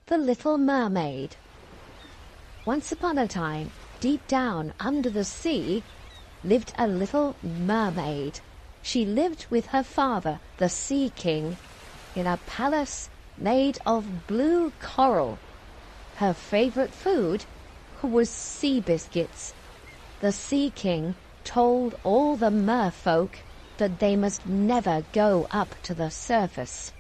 The Little Mermaid. Once upon a time, deep down under the sea, lived a little mermaid. She lived with her father, the Sea King, in a palace made of blue coral. Her favorite food was sea biscuits. The Sea King told all the merfolk that they must never go up to the surface.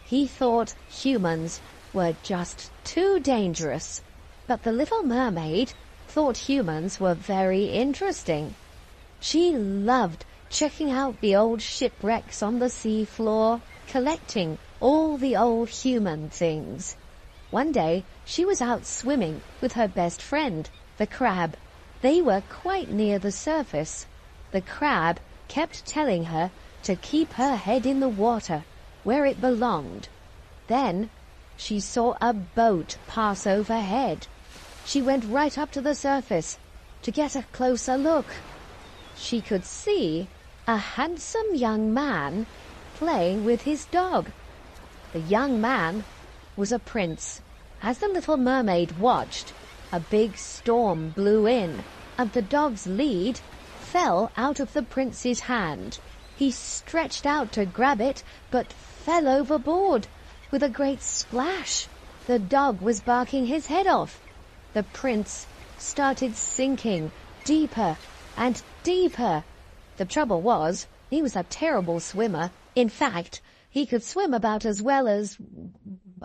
He thought humans were just too dangerous, but the Little Mermaid thought humans were very interesting. She loved checking out the old shipwrecks on the sea floor, collecting all the old human things. One day she was out swimming with her best friend, the crab. They were quite near the surface. The crab kept telling her to keep her head in the water, where it belonged. Then she saw a boat pass overhead. She went right up to the surface to get a closer look. She could see a handsome young man playing with his dog. The young man was a prince. As the Little Mermaid watched, a big storm blew in, and the dog's lead fell out of the prince's hand. He stretched out to grab it, but fell overboard with a great splash. The dog was barking his head off. The prince started sinking deeper and deeper. The trouble was, he was a terrible swimmer. In fact, he could swim about as well as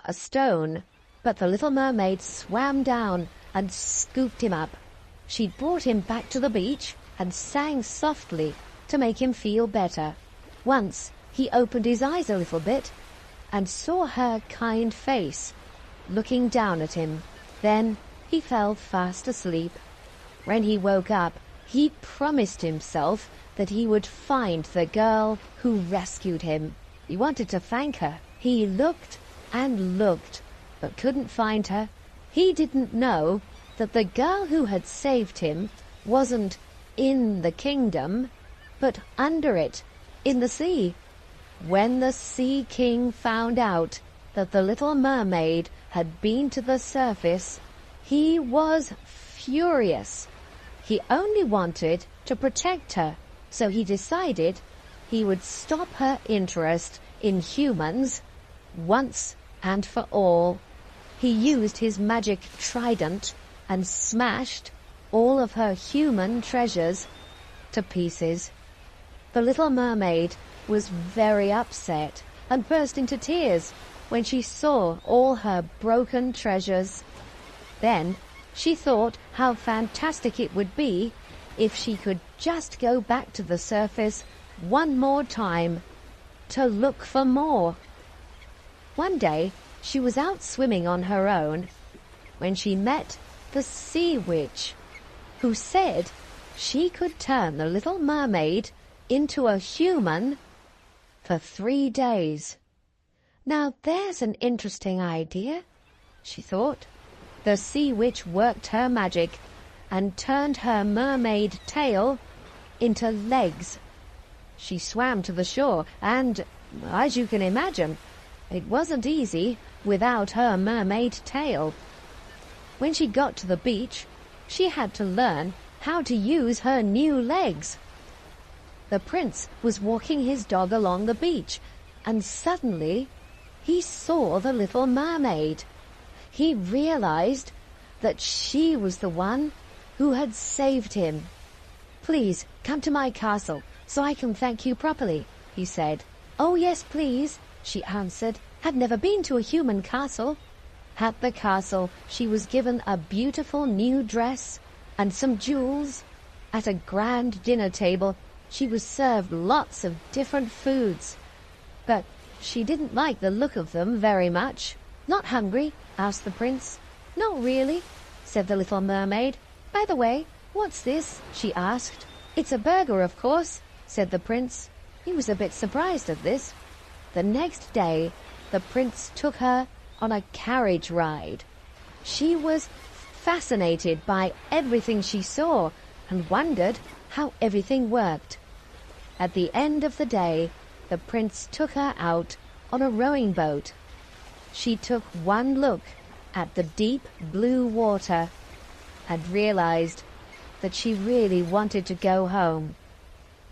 a stone. But the Little Mermaid swam down and scooped him up. She brought him back to the beach and sang softly to make him feel better. Once he opened his eyes a little bit and saw her kind face looking down at him. Then he fell fast asleep. When he woke up, he promised himself that he would find the girl who rescued him. He wanted to thank her. He looked and looked, but couldn't find her. He didn't know that the girl who had saved him wasn't in the kingdom, but under it, in the sea. When the Sea King found out that the Little Mermaid had been to the surface, he was furious. He only wanted to protect her, so he decided he would stop her interest in humans once and for all. He used his magic trident and smashed all of her human treasures to pieces. The Little Mermaid was very upset and burst into tears when she saw all her broken treasures. Then she thought how fantastic it would be if she could just go back to the surface one more time to look for more. One day she was out swimming on her own when she met the Sea Witch, who said she could turn the Little Mermaid into a human for 3 days. Now there's an interesting idea, she thought. The Sea Witch worked her magic and turned her mermaid tail into legs. She swam to the shore and, as you can imagine, it wasn't easy without her mermaid tail. When she got to the beach, she had to learn how to use her new legs. The prince was walking his dog along the beach, and suddenly he saw the Little Mermaid. He realized that she was the one who had saved him. "Please come to my castle so I can thank you properly," he said. "Oh yes, please," she answered. "I've never been to a human castle." At the castle, she was given a beautiful new dress and some jewels. At a grand dinner table, she was served lots of different foods, but she didn't like the look of them very much. "Not hungry?" asked the prince. "Not really," said the Little Mermaid. "By the way, what's this?" she asked. "It's a burger, of course," said the prince. He was a bit surprised at this. The next day, the prince took her on a carriage ride. She was fascinated by everything she saw and wondered how everything worked. At the end of the day, the prince took her out on a rowing boat. She took one look at the deep blue water and realized that she really wanted to go home.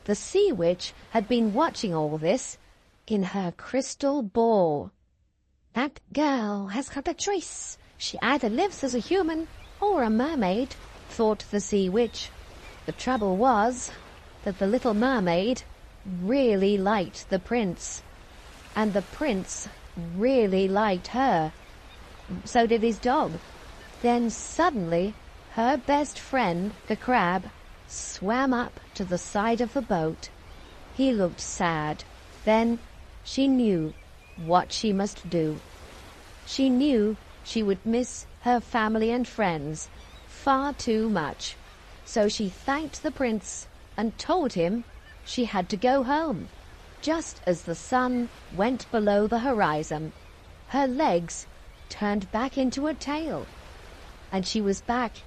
The sea witch had been watching all this in her crystal ball. That girl has got a choice. She either lives as a human or a mermaid, thought the sea witch. The trouble was that the little mermaid really liked the prince, and the prince really liked her. So did his dog. Then suddenly her best friend, the crab, swam up to the side of the boat. He looked sad. Then she knew what she must do. She knew she would miss her family and friends far too much. So she thanked the prince and told him she had to go home. Just as the sun went below the horizon, her legs turned back into a tail, and she was back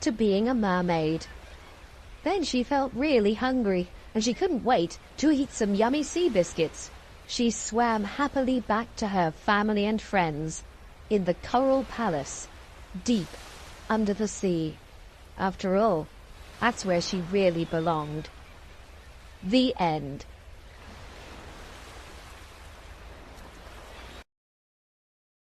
to being a mermaid. Then she felt really hungry, and she couldn't wait to eat some yummy sea biscuits. She swam happily back to her family and friends in the coral palace, deep under the sea. After all, that's where she really belonged. The end.